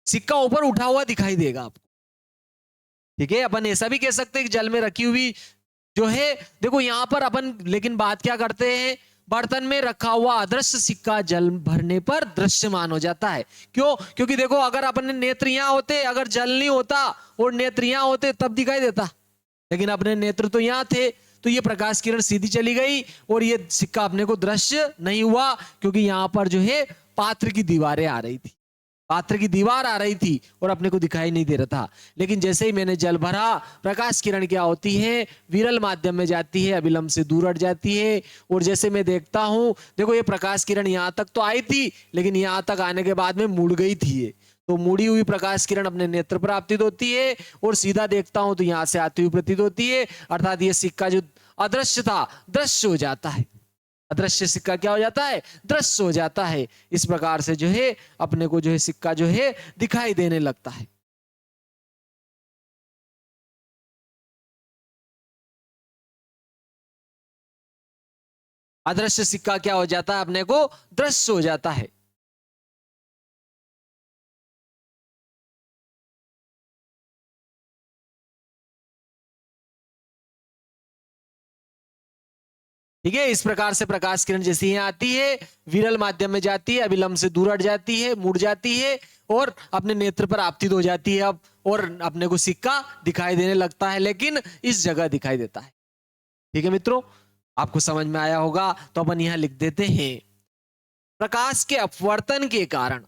सिक्का ऊपर उठा हुआ दिखाई देगा आपको, ठीक है। अपन ऐसा भी कह सकते हैं कि जल में रखी हुई जो है, देखो यहां पर अपन लेकिन बात क्या करते हैं, बर्तन में रखा हुआ अदृश्य सिक्का जल भरने पर दृश्यमान हो जाता है, क्यों, क्योंकि देखो अगर अपने नेत्र यहां होते, अगर जल नहीं होता और नेत्र यहां होते तब दिखाई देता, लेकिन अपने नेत्र तो यहां थे, तो ये प्रकाश किरण सीधी चली गई और ये सिक्का अपने को दृश्य नहीं हुआ, क्योंकि यहां पर जो है पात्र की दीवारें आ रही थी, पात्र की दीवार आ रही थी और अपने को दिखाई नहीं दे रहा था। लेकिन जैसे ही मैंने जल भरा, प्रकाश किरण क्या होती है, विरल माध्यम में जाती है, अभिलंब से दूर हट जाती है, और जैसे मैं देखता हूं, देखो ये प्रकाश किरण यहां तक तो आई थी लेकिन यहां तक आने के बाद में मुड़ गई थी ये, तो मुड़ी हुई प्रकाश किरण अपने नेत्र पर आपतित होती है और सीधा देखता हूं तो यहां से आती हुई प्रतीत होती है, अर्थात ये सिक्का जो अदृश्य था दृश्य हो जाता है, अदृश्य सिक्का क्या हो जाता है, दृश्य हो जाता है। इस प्रकार से जो है अपने को जो है सिक्का जो है दिखाई देने लगता है। अदृश्य सिक्का क्या हो जाता है, अपने को दृश्य हो जाता है। ठीक है, इस प्रकार से प्रकाश किरण जैसी ही आती है, विरल माध्यम में जाती है, अभिलंब से दूर हट जाती है, मुड़ जाती है और अपने नेत्र पर आपतित हो जाती है अब, और अपने को सिक्का दिखाई देने लगता है, लेकिन इस जगह दिखाई देता है। ठीक है मित्रों, आपको समझ में आया होगा, तो अपन यहां लिख देते हैं, प्रकाश के अपवर्तन के कारण,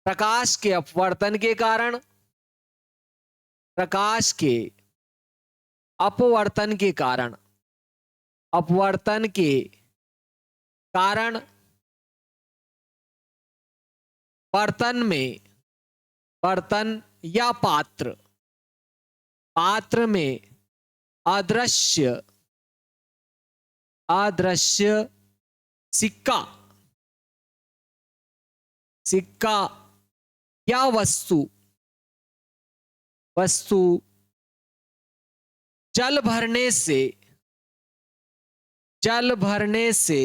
प्रकाश के अपवर्तन के कारण, प्रकाश के अपवर्तन के कारण, अपवर्तन के कारण बर्तन में, बर्तन या पात्र, पात्र में अदृश्य, अदृश्य सिक्का, सिक्का या वस्तु, वस्तु जल भरने से, जल भरने से,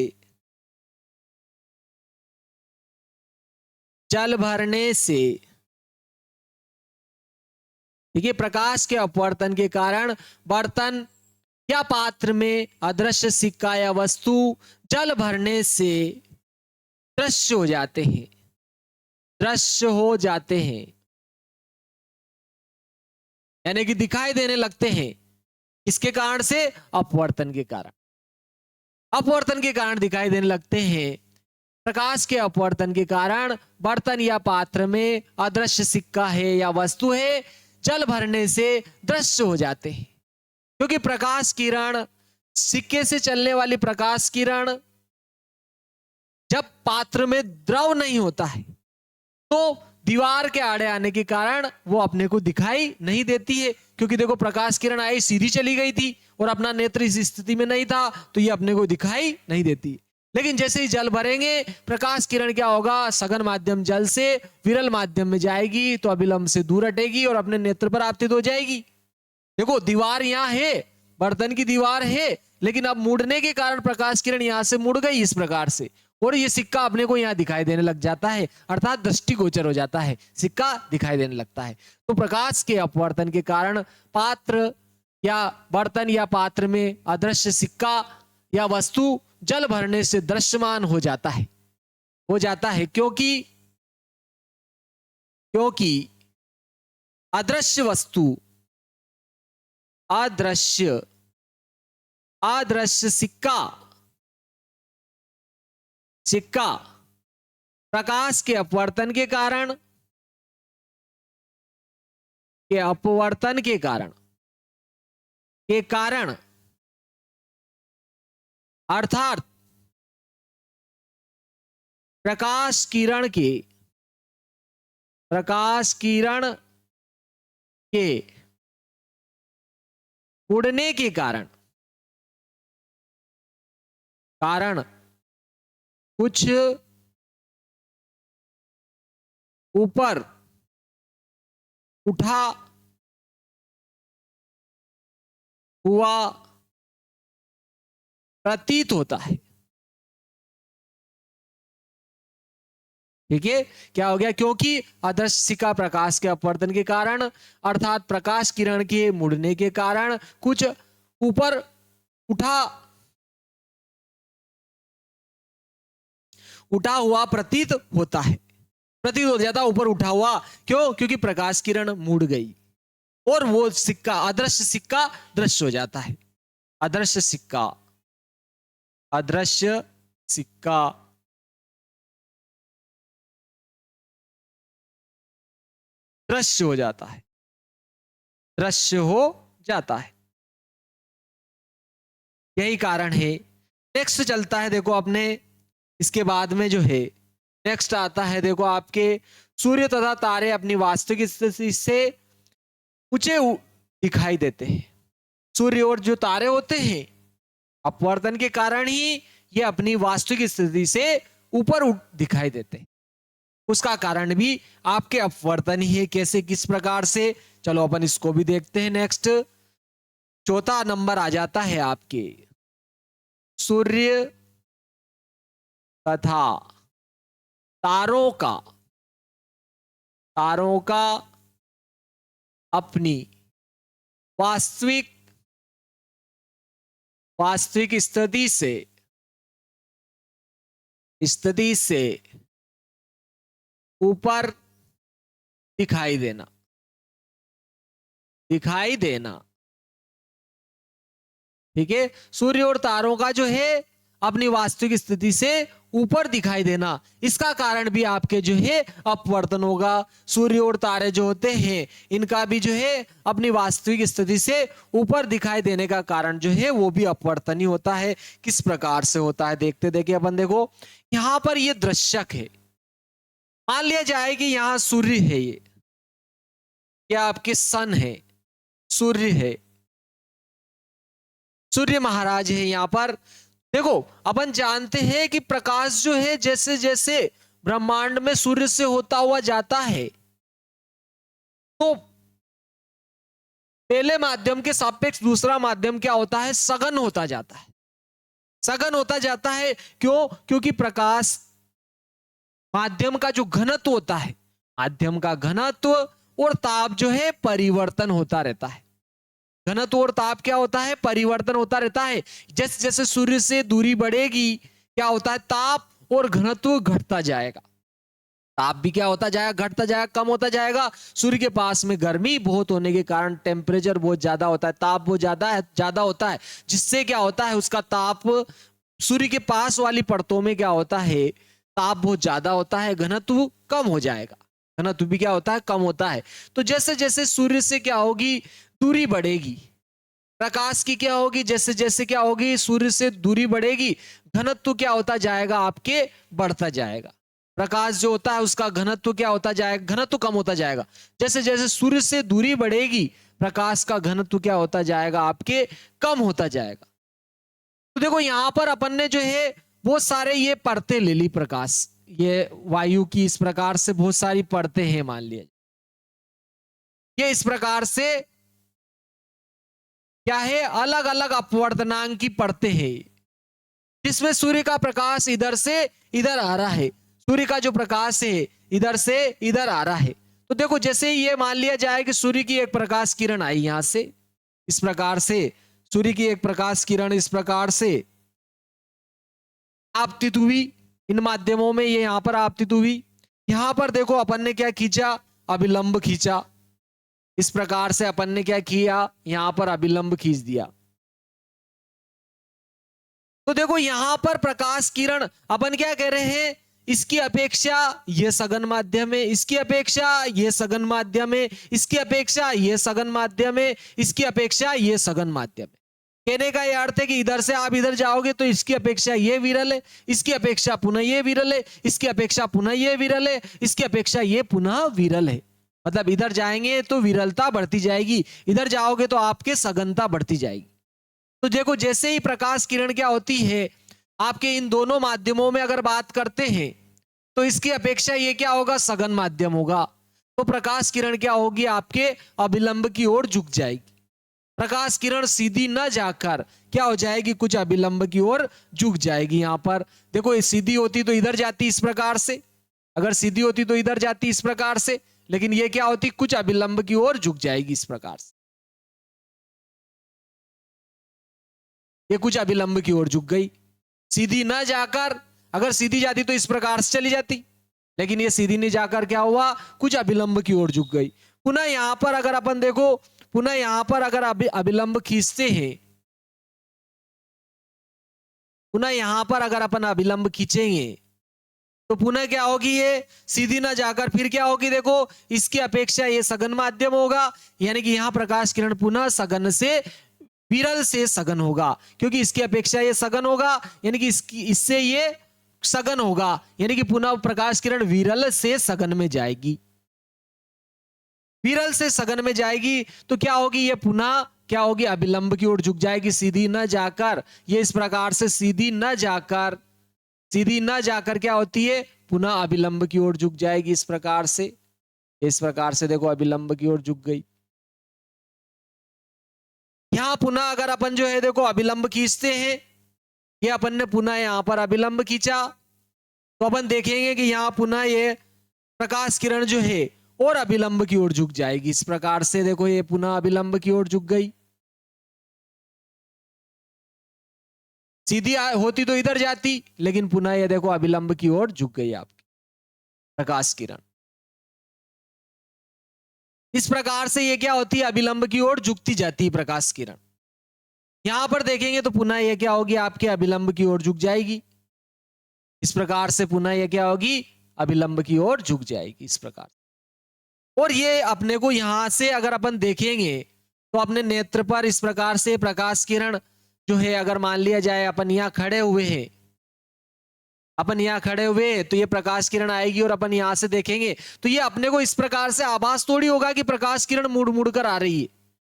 जल भरने से, ठीक है, प्रकाश के अपवर्तन के कारण बर्तन या पात्र में अदृश्य सिक्का या वस्तु जल भरने से दृश्य हो जाते हैं, दृश्य हो जाते हैं, यानी कि दिखाई देने लगते हैं। इसके कारण से, अपवर्तन के कारण, अपवर्तन के कारण दिखाई देने लगते हैं। प्रकाश के अपवर्तन के कारण बर्तन या पात्र में अदृश्य सिक्का है या वस्तु है, जल भरने से दृश्य हो जाते हैं। क्योंकि प्रकाश किरण, सिक्के से चलने वाली प्रकाश किरण जब पात्र में द्रव नहीं होता है तो दीवार के आड़े आने के कारण वो अपने को दिखाई नहीं देती है। क्योंकि देखो प्रकाश किरण आई, सीधी चली गई थी और अपना नेत्र इस स्थिति में नहीं था, तो ये अपने को दिखाई नहीं देती। लेकिन जैसे ही जल भरेंगे, प्रकाश किरण क्या होगा, सघन माध्यम जल से विरल माध्यम में जाएगी तो अभिलंब से दूर हटेगी और अपने नेत्र पर आपतित हो जाएगी। देखो दीवार यहाँ है, बर्तन की दीवार है, लेकिन अब मुड़ने के कारण प्रकाश किरण यहां से मुड़ गई इस प्रकार से, और ये सिक्का अपने को यहाँ दिखाई देने लग जाता है, अर्थात दृष्टिगोचर हो जाता है, सिक्का दिखाई देने लगता है। तो प्रकाश के अपवर्तन के कारण पात्र या बर्तन या पात्र में अदृश्य सिक्का या वस्तु जल भरने से दृश्यमान हो जाता है, क्योंकि अदृश्य वस्तु, अदृश्य सिक्का प्रकाश के अपवर्तन के कारण अर्थात प्रकाश किरण के उड़ने के कारण कुछ ऊपर उठा हुआ प्रतीत होता है। ठीक है, क्या हो गया, क्योंकि अदृश्य सिक्का प्रकाश के अपवर्तन के कारण अर्थात प्रकाश किरण के मुड़ने के कारण कुछ ऊपर उठा हुआ प्रतीत होता है, प्रतीत हो जाता ऊपर उठा हुआ। क्यों? क्योंकि प्रकाश किरण मुड़ गई और वो सिक्का, अदृश्य सिक्का दृश्य हो जाता है। अदृश्य सिक्का दृश्य हो जाता है, यही कारण है। नेक्स्ट चलता है, देखो अपने इसके बाद में जो है नेक्स्ट आता है, देखो आपके सूर्य तथा तारे अपनी वास्तविक स्थिति से ऊंचे दिखाई देते हैं। सूर्य और जो तारे होते हैं अपवर्तन के कारण ही ये अपनी वास्तविक स्थिति से ऊपर दिखाई देते हैं। उसका कारण भी आपके अपवर्तन ही है। कैसे, किस प्रकार से, चलो अपन इसको भी देखते हैं। नेक्स्ट चौथा नंबर आ जाता है आपके सूर्य तथा तारों का अपनी वास्तविक स्थिति से ऊपर दिखाई देना। ठीक है, सूर्य और तारों का जो है अपनी वास्तविक स्थिति से ऊपर दिखाई देना, इसका कारण भी आपके जो है अपवर्तन होगा। सूर्य और तारे जो होते हैं इनका भी जो है अपनी वास्तविक स्थिति से ऊपर दिखाई देने का कारण जो है वो भी अपवर्तन ही होता है। किस प्रकार से होता है देखते देखिए अपन। देखो यहां पर ये दृश्यक है, मान लिया जाए कि यहां सूर्य है, ये आपके सन है, सूर्य है, सूर्य महाराज है यहां पर। देखो अपन जानते हैं कि प्रकाश जो है जैसे जैसे ब्रह्मांड में सूर्य से होता हुआ जाता है तो पहले माध्यम के सापेक्ष दूसरा माध्यम क्या होता है, सघन होता जाता है। क्यों? क्योंकि प्रकाश माध्यम का जो घनत्व होता है, माध्यम का घनत्व और ताप जो है परिवर्तन होता रहता है। घनत्व और ताप क्या होता है, परिवर्तन होता रहता है। जैसे जैसे सूर्य से दूरी बढ़ेगी क्या होता है, ताप और घनत्व घटता जाएगा। ताप भी क्या होता जाएगा, घटता जाएगा, कम होता जाएगा। सूर्य के पास में गर्मी बहुत होने के कारण टेम्परेचर बहुत ज्यादा होता है, ताप बहुत ज्यादा होता है, जिससे क्या होता है उसका ताप सूर्य के पास वाली परतों में क्या होता है, ताप बहुत ज्यादा होता है, घनत्व कम हो जाएगा, घनत्व भी क्या होता है, कम होता है। तो जैसे जैसे सूर्य से क्या होगी, दूरी बढ़ेगी, प्रकाश की क्या होगी, जैसे जैसे क्या होगी, सूर्य से दूरी बढ़ेगी, घनत्व क्या होता जाएगा, आपके बढ़ता जाएगा। प्रकाश जो होता है उसका घनत्व क्या होता जाएगा, घनत्व कम होता जाएगा। जैसे जैसे सूर्य से दूरी बढ़ेगी, प्रकाश का घनत्व क्या होता जाएगा, आपके कम होता जाएगा। तो देखो यहां पर अपन ने जो है बहुत सारे ये परतें ले ली प्रकाश, ये वायु की इस प्रकार से बहुत सारी परतें हैं, मान लिया ये इस प्रकार से क्या है, अलग अलग अपवर्तनांक की परतें हैं, जिसमें सूर्य का प्रकाश इधर से इधर आ रहा है, सूर्य का जो प्रकाश है इधर से इधर आ रहा है। तो देखो जैसे ये मान लिया जाए कि सूर्य की एक प्रकाश किरण आई यहां से, इस प्रकार से सूर्य की एक प्रकाश किरण इस प्रकार से आपतित हुई इन माध्यमों में, ये यहां पर आपतित हुई। यहां पर देखो अपन ने क्या खींचा, अभिलंब खींचा, इस प्रकार से अपन ने क्या किया, यहां पर अभिलंब खींच दिया। तो देखो यहां पर प्रकाश किरण अपन क्या कह रहे हैं, इसकी अपेक्षा ये सघन माध्यम है, इसकी अपेक्षा ये सघन माध्यम है, इसकी अपेक्षा ये सघन माध्यम है, इसकी अपेक्षा ये सघन माध्यम है। कहने का यह अर्थ है कि इधर से आप इधर जाओगे तो इसकी अपेक्षा ये विरल है, इसकी अपेक्षा पुनः ये विरल है, इसकी अपेक्षा पुनः ये विरल है, इसकी अपेक्षा ये पुनः विरल है। मतलब इधर जाएंगे तो विरलता बढ़ती जाएगी, इधर जाओगे तो आपके सघनता बढ़ती जाएगी। तो देखो जैसे ही प्रकाश किरण क्या होती है, आपके इन दोनों माध्यमों में अगर बात करते हैं तो इसकी अपेक्षा ये क्या होगा, सघन माध्यम होगा। तो प्रकाश किरण क्या होगी, आपके अभिलंब की ओर झुक जाएगी। प्रकाश किरण सीधी न जाकर क्या हो जाएगी, कुछ अभिलंब की ओर झुक जाएगी। यहां पर देखो ये सीधी होती तो इधर जाती इस प्रकार से, अगर सीधी होती तो इधर जाती इस प्रकार से, लेकिन ये क्या होती, कुछ अभिलंब की ओर झुक जाएगी इस प्रकार से, ये कुछ अभिलंब की ओर झुक गई। सीधी न जाकर, अगर सीधी जाती तो इस प्रकार से चली जाती, लेकिन ये सीधी नहीं जाकर क्या हुआ, कुछ अभिलंब की ओर झुक गई। पुनः यहां पर अगर अपन देखो, पुनः यहां पर अगर अभिलंब खींचते हैं, पुनः यहां पर अगर अपन अभिलंब खींचेंगे तो पुनः क्या होगी, ये सीधी ना जाकर फिर क्या होगी, देखो इसकी अपेक्षा ये सघन माध्यम होगा, यानी कि यहां प्रकाश किरण पुनः सघन से विरल से सघन होगा, क्योंकि इसकी अपेक्षा ये सघन होगा, यानी कि इससे ये सघन होगा, यानी कि पुनः प्रकाश किरण विरल से सघन में जाएगी, विरल से सघन में जाएगी। तो क्या होगी, ये पुनः क्या होगी, अभिलंब की ओर झुक जाएगी, सीधी न जाकर, ये इस प्रकार से सीधी न जाकर, सीधी न जाकर क्या होती है, पुनः अभिलंब की ओर झुक जाएगी इस प्रकार से, इस प्रकार से देखो अभिलंब की ओर झुक गई। यहां पुनः अगर अपन जो है देखो अभिलंब खींचते हैं, ये अपन ने पुनः यहां पर अभिलंब खींचा, तो अपन देखेंगे कि यहां पुनः ये प्रकाश किरण जो है और अभिलंब की ओर झुक जाएगी इस प्रकार से, देखो ये पुनः अभिलंब की ओर झुक गई। सीधी होती तो इधर जाती, लेकिन पुनः ये देखो अभिलंब की ओर झुक गई आपकी प्रकाश किरण। इस प्रकार से ये क्या होती है, अभिलंब की ओर झुकती जाती है प्रकाश किरण। यहां पर देखेंगे तो पुनः ये क्या होगी, आपके अभिलंब की ओर झुक जाएगी इस प्रकार से, पुनः ये क्या होगी, अभिलंब की ओर झुक जाएगी इस प्रकार। और ये अपने को यहां से अगर अपन देखेंगे तो अपने नेत्र पर इस प्रकार से प्रकाश किरण जो है, अगर मान लिया जाए अपन यहां खड़े हुए हैं, अपन यहां खड़े हुए तो ये प्रकाश किरण आएगी और अपन यहां से देखेंगे तो ये अपने को इस प्रकार से आभास थोड़ी होगा कि प्रकाश किरण मुड़ मुड़ कर आ रही है।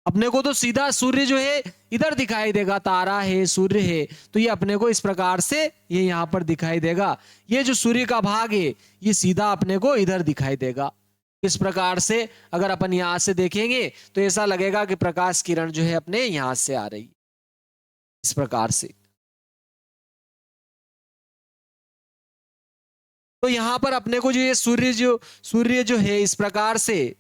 अपने को तो सीधा सूर्य जो है इधर दिखाई देगा, तारा है, सूर्य है, तो ये अपने को इस प्रकार से ये यहां पर दिखाई देगा। ये जो सूर्य का भाग है ये सीधा अपने को इधर दिखाई देगा। इस प्रकार से अगर अपन यहां से देखेंगे तो ऐसा लगेगा कि प्रकाश किरण जो है अपने यहां से आ रही, इस प्रकार से। तो यहां पर अपने को जो ये सूर्य जो है इस प्रकार से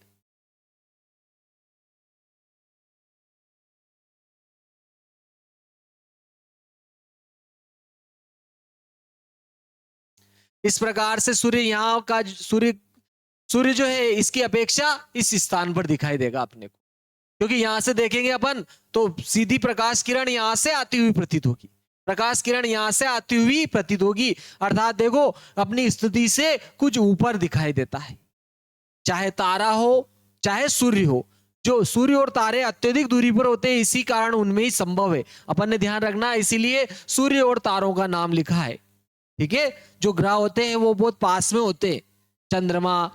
सूर्य यहां का सूर्य जो है इसकी अपेक्षा इस स्थान पर दिखाई देगा अपने को, क्योंकि यहां से देखेंगे अपन तो सीधी प्रकाश किरण यहां से आती हुई प्रतीत होगी। प्रकाश किरण यहां से आती हुई प्रतीत होगी, अर्थात देखो अपनी स्थिति से कुछ ऊपर दिखाई देता है। चाहे तारा हो चाहे सूर्य हो, जो सूर्य और तारे अत्यधिक दूरी पर होते हैं, इसी कारण उनमें ही संभव है। अपन ने ध्यान रखना, इसीलिए सूर्य और तारों का नाम लिखा है। ठीक है, जो ग्रह होते हैं वो बहुत पास में होते हैं। चंद्रमा,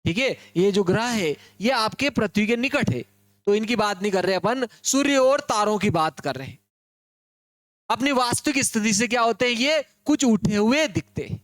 ठीक है, ये जो ग्रह है ये आपके पृथ्वी के निकट है, तो इनकी बात नहीं कर रहे अपन, सूर्य और तारों की बात कर रहे हैं। अपनी वास्तविक स्थिति से क्या होते हैं, ये कुछ उठे हुए दिखते हैं।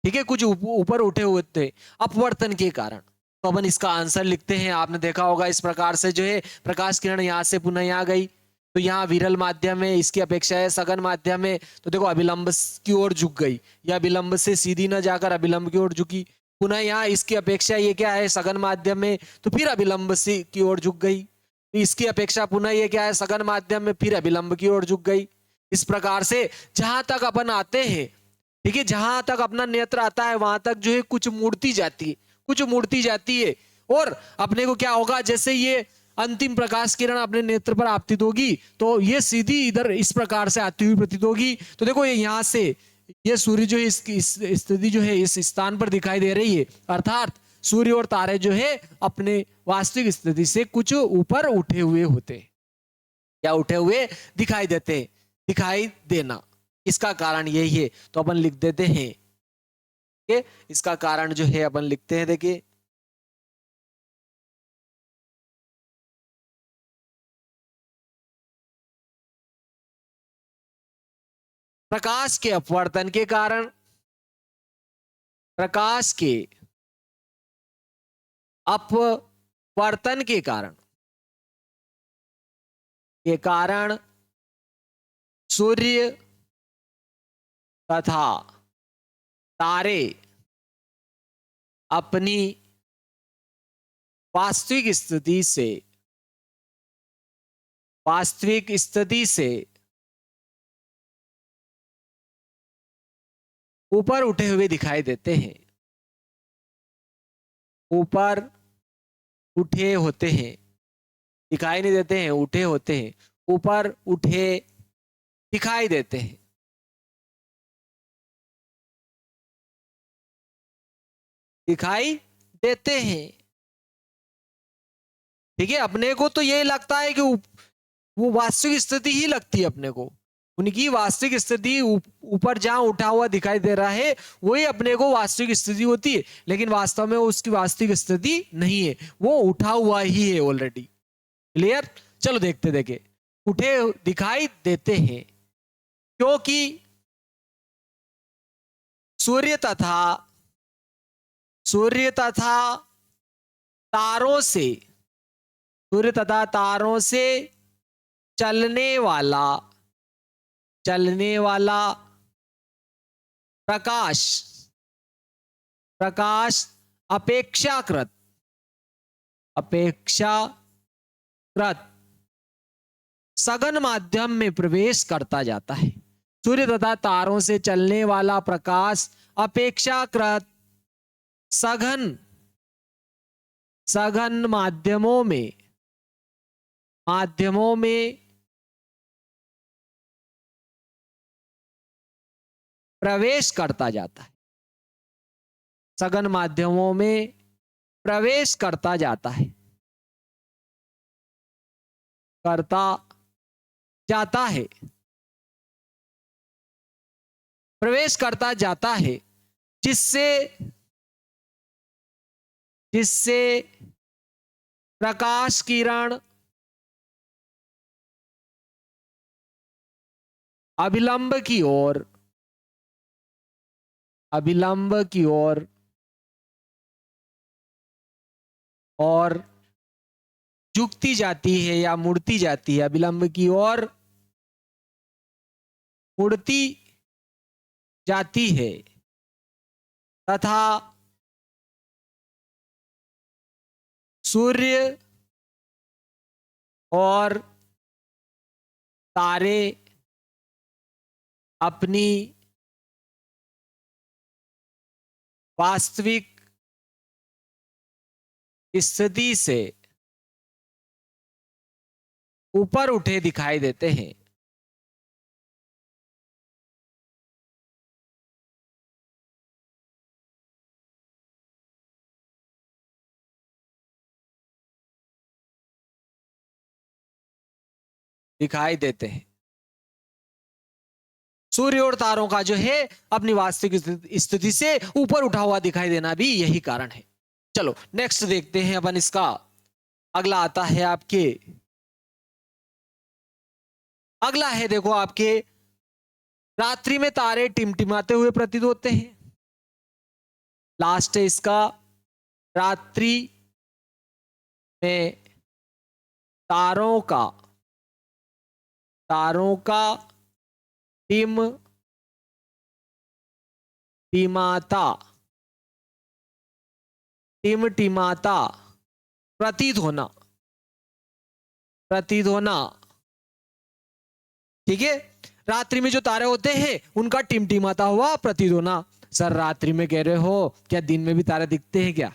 ठीक है, कुछ ऊपर उठे हुए थे अपवर्तन के कारण। तो अपन इसका आंसर लिखते हैं। आपने देखा होगा इस प्रकार से जो है प्रकाश किरण यहां से पुनः यहाँ गई, तो यहाँ विरल माध्यम है, इसकी अपेक्षा है सघन माध्यम है, तो देखो अभिलंब की ओर झुक गई, या अभिलंब से सीधी न जाकर अभिलंब की ओर झुकी। पुनः यहाँ इसकी अपेक्षा ये क्या है, सघन माध्यम में, तो फिर अभिलंब से की ओर झुक गई। इसकी अपेक्षा पुनः ये क्या है, सघन माध्यम में, फिर अभिलंब की ओर झुक गई। इस प्रकार से जहां तक अपन आते हैं, ठीक है, जहां तक अपना नेत्र आता है वहां तक जो है कुछ मूर्ति जाती है, कुछ मूर्ति जाती है। और अपने को क्या होगा, जैसे ये अंतिम प्रकाश किरण अपने नेत्र पर आपतित होगी तो ये सीधी इधर इस प्रकार से आती हुई प्रतीत होगी। तो देखो ये यहां से ये सूर्य जो है इसकी स्थिति जो है इस स्थान पर दिखाई दे रही है, अर्थात सूर्य और तारे जो है अपने वास्तविक स्थिति से कुछ ऊपर उठे हुए होते हैं, या उठे हुए दिखाई देते, दिखाई देना, इसका कारण यही है। तो अपन लिख देते हैं कि इसका कारण जो है अपन लिखते हैं, देखिए प्रकाश के अपवर्तन के कारण, प्रकाश के अपवर्तन के कारण सूर्य तथा तारे अपनी वास्तविक स्थिति से ऊपर उठे हुए दिखाई देते हैं, ऊपर उठे होते हैं, दिखाई नहीं देते हैं, उठे होते हैं, ऊपर उठे दिखाई देते हैं। दिखाई देते हैं, ठीक है। अपने को तो यही लगता है कि वो वास्तविक स्थिति ही लगती है अपने को, उनकी वास्तविक स्थिति ऊपर जहां उठा हुआ दिखाई दे रहा है वही अपने को वास्तविक स्थिति होती है, लेकिन वास्तव में उसकी वास्तविक स्थिति नहीं है, वो उठा हुआ ही है ऑलरेडी। क्लियर, चलो देखते देखे, उठे दिखाई देते हैं क्योंकि सूर्य तथा तारों से, सूर्य तथा तारों से चलने वाला प्रकाश अपेक्षाकृत सघन माध्यम में प्रवेश करता जाता है। सूर्य तथा तारों से चलने वाला प्रकाश अपेक्षाकृत सघन माध्यमों में प्रवेश करता जाता है, सघन माध्यमों में प्रवेश करता जाता है, प्रवेश करता जाता है, जिससे प्रकाश किरण अभिलंब की ओर और झुकती जाती है या मुड़ती जाती है, अभिलंब की ओर मुड़ती जाती है तथा सूर्य और तारे अपनी वास्तविक स्थिति से ऊपर उठे दिखाई देते हैं। दिखाई देते हैं। सूर्य और तारों का जो है अपनी वास्तविक स्थिति से ऊपर उठा हुआ दिखाई देना भी यही कारण है। चलो नेक्स्ट देखते हैं अपन इसका। अगला आता है आपके, अगला है देखो आपके, रात्रि में तारे टिमटिमाते हुए प्रतीत होते हैं। लास्ट है इसका, रात्रि में तारों का टिमटिमाता टिमटिमाता प्रतीत होना। ठीक है, रात्रि में जो तारे होते हैं उनका टिमटिमाता हुआ प्रतीत होना। सर रात्रि में कह रहे हो, क्या दिन में भी तारे दिखते हैं क्या?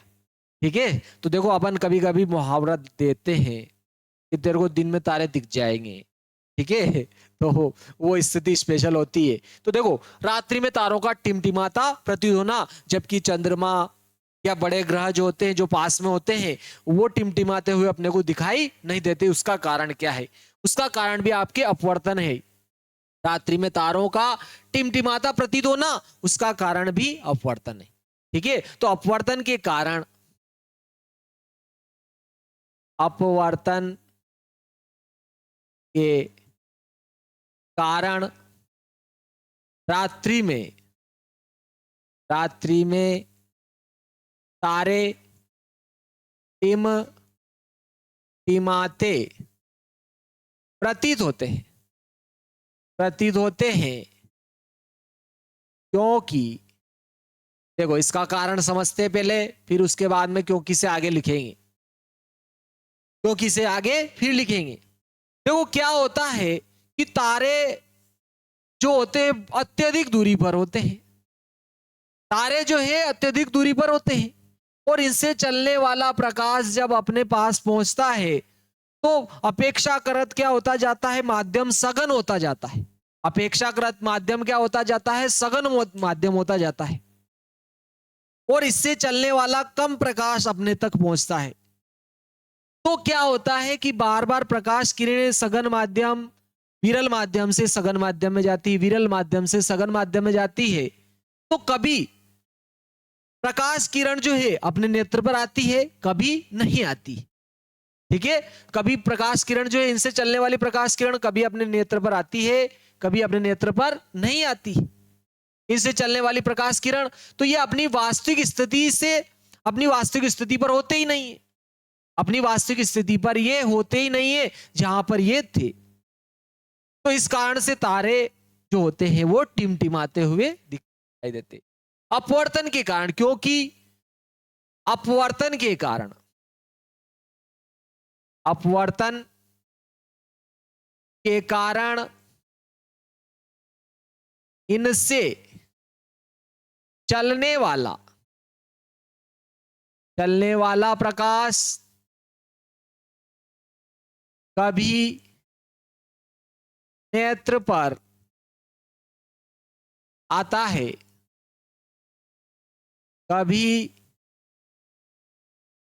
ठीक है, तो देखो अपन कभी कभी मुहावरा देते हैं कि तेरे को दिन में तारे दिख जाएंगे। ठीक है, तो वो स्थिति स्पेशल होती है। तो देखो रात्रि में तारों का टिमटिमाता प्रतीत होना, जबकि चंद्रमा या बड़े ग्रह जो होते हैं जो पास में होते हैं वो टिमटिमाते हुए अपने को दिखाई नहीं देते। उसका कारण क्या है? उसका कारण भी आपके अपवर्तन है। रात्रि में तारों का टिमटिमाता प्रतीत होना, उसका कारण भी अपवर्तन है। ठीक है, तो अपवर्तन के कारण रात्रि में तारे टिमटिमाते प्रतीत होते हैं क्योंकि, देखो इसका कारण समझते हैं पहले, फिर उसके बाद में क्योंकि से आगे लिखेंगे। क्योंकि से आगे फिर लिखेंगे। देखो क्या होता है कि तारे जो होते हैं अत्यधिक दूरी पर होते हैं। तारे जो है अत्यधिक दूरी पर होते हैं और इनसे चलने वाला प्रकाश जब अपने पास पहुंचता है तो अपेक्षाकृत क्या होता जाता है? माध्यम सघन होता जाता है। अपेक्षाकृत माध्यम क्या होता जाता है? सघन माध्यम होता जाता है और इससे चलने वाला कम प्रकाश अपने तक पहुंचता है। तो क्या होता है कि बार बार प्रकाश किरणें सघन माध्यम, विरल माध्यम से सघन माध्यम में जाती है, विरल माध्यम से सघन माध्यम में जाती है। तो कभी प्रकाश किरण जो है अपने नेत्र पर आती है, कभी नहीं आती। ठीक है, कभी प्रकाश किरण जो है, इनसे चलने वाली प्रकाश किरण कभी अपने नेत्र पर आती है, कभी अपने नेत्र पर नहीं आती। इनसे चलने वाली प्रकाश किरण तो ये अपनी वास्तविक स्थिति पर होते ही नहीं है। अपनी वास्तविक स्थिति पर ये होते ही नहीं है जहां पर ये थे। तो इस कारण से तारे जो होते हैं वो टिमटिमाते हुए दिखाई देते। अपवर्तन के कारण, क्योंकि अपवर्तन के कारण इनसे चलने वाला प्रकाश कभी नेत्र पर आता है, कभी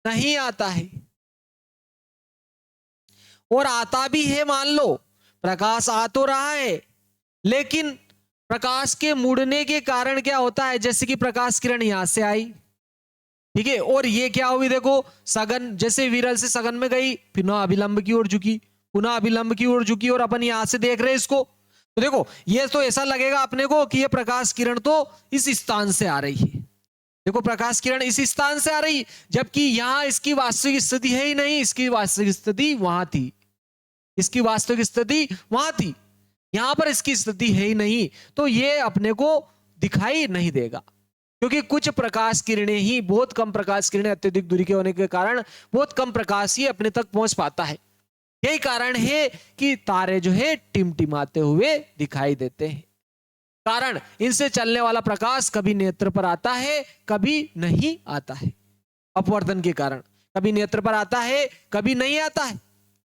नहीं आता है। और आता भी है, मान लो प्रकाश आ तो रहा है, लेकिन प्रकाश के मुड़ने के कारण क्या होता है? जैसे कि प्रकाश किरण यहां से आई, ठीक है, और ये क्या हुई? देखो सघन, जैसे विरल से सघन में गई, पुनः अभिलंब की ओर झुकी, पुनः अभिलंब की ओर झुकी, और अपन यहां से देख रहे हैं इसको। तो देखो ये तो ऐसा लगेगा अपने को कि ये प्रकाश किरण तो इस स्थान से आ रही है। देखो प्रकाश किरण इस स्थान से आ रही, जबकि यहां इसकी वास्तविक स्थिति है ही नहीं। इसकी वास्तविक स्थिति वहां थी, इसकी वास्तविक स्थिति वहां थी, यहां पर इसकी स्थिति है ही नहीं। तो ये अपने को दिखाई नहीं देगा, क्योंकि कुछ प्रकाश किरणें ही, बहुत कम प्रकाश किरणें अत्यधिक दूरी के होने के कारण बहुत कम प्रकाश ही अपने तक पहुंच पाता है। यही कारण है कि तारे जो है टिमटिमाते हुए दिखाई देते हैं। कारण इनसे चलने वाला प्रकाश कभी नेत्र पर आता है, कभी नहीं आता है। अपवर्तन के कारण कभी नेत्र पर आता है, कभी नहीं आता है,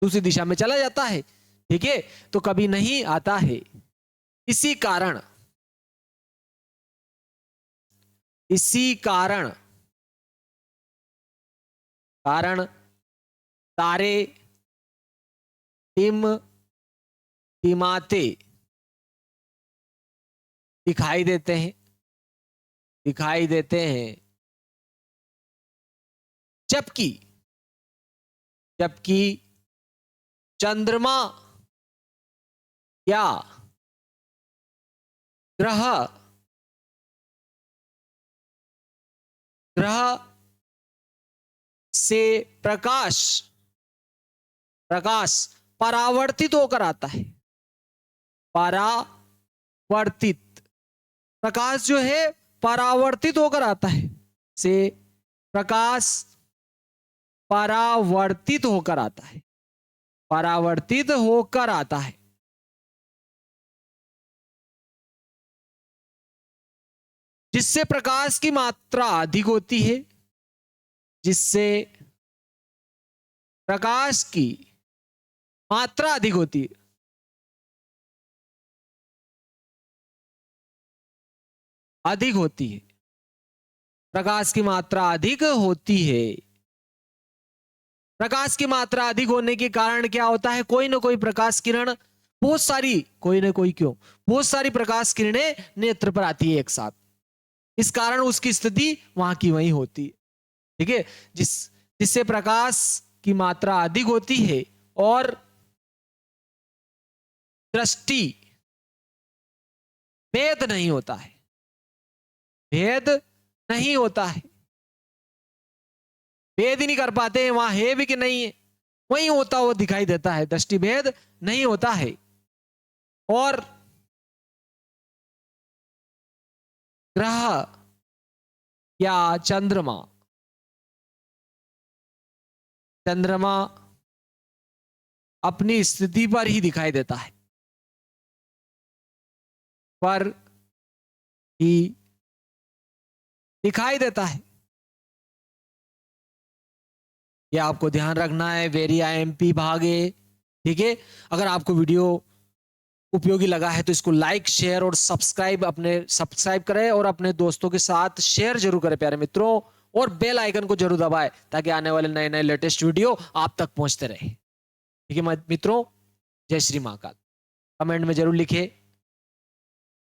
दूसरी दिशा में चला जाता है। ठीक है, तो कभी नहीं आता है। इसी कारण तारे टिमाते दिखाई देते हैं, दिखाई देते हैं। जबकि जबकि चंद्रमा या ग्रह ग्रह से प्रकाश प्रकाश परावर्तित होकर आता है। परावर्तित प्रकाश जो है परावर्तित होकर आता है, से प्रकाश परावर्तित होकर आता है, परावर्तित होकर आता है। जिससे प्रकाश की मात्रा अधिक होती है, जिससे प्रकाश की मात्रा अधिक होती है, अधिक होती है, प्रकाश की मात्रा अधिक होती है। प्रकाश की मात्रा अधिक होने के कारण क्या होता है, कोई ना कोई प्रकाश किरण, बहुत सारी, कोई ना कोई क्यों, बहुत सारी प्रकाश किरणें नेत्र पर आती है एक साथ। इस कारण उसकी स्थिति वहां की वहीं होती है। ठीक है, जिससे प्रकाश की मात्रा अधिक होती है और दृष्टि भेद नहीं होता है, भेद नहीं होता है, भेद ही नहीं कर पाते हैं वहां है भी कि नहीं है, वही होता हुआ दिखाई देता है, दृष्टि भेद नहीं होता है। और ग्रह या चंद्रमा, चंद्रमा अपनी स्थिति पर ही दिखाई देता है, पर ही दिखाई देता है। ये आपको ध्यान रखना है, वेरी आईएमपी भाग ए। ठीक है, अगर आपको वीडियो उपयोगी लगा है तो इसको लाइक, शेयर और सब्सक्राइब करें और अपने दोस्तों के साथ शेयर जरूर करें प्यारे मित्रों, और बेल आइकन को जरूर दबाएं ताकि आने वाले नए नए लेटेस्ट वीडियो आप तक पहुंचते रहे। ठीक है मित्रों, जय श्री महाकाल। कमेंट में जरूर लिखें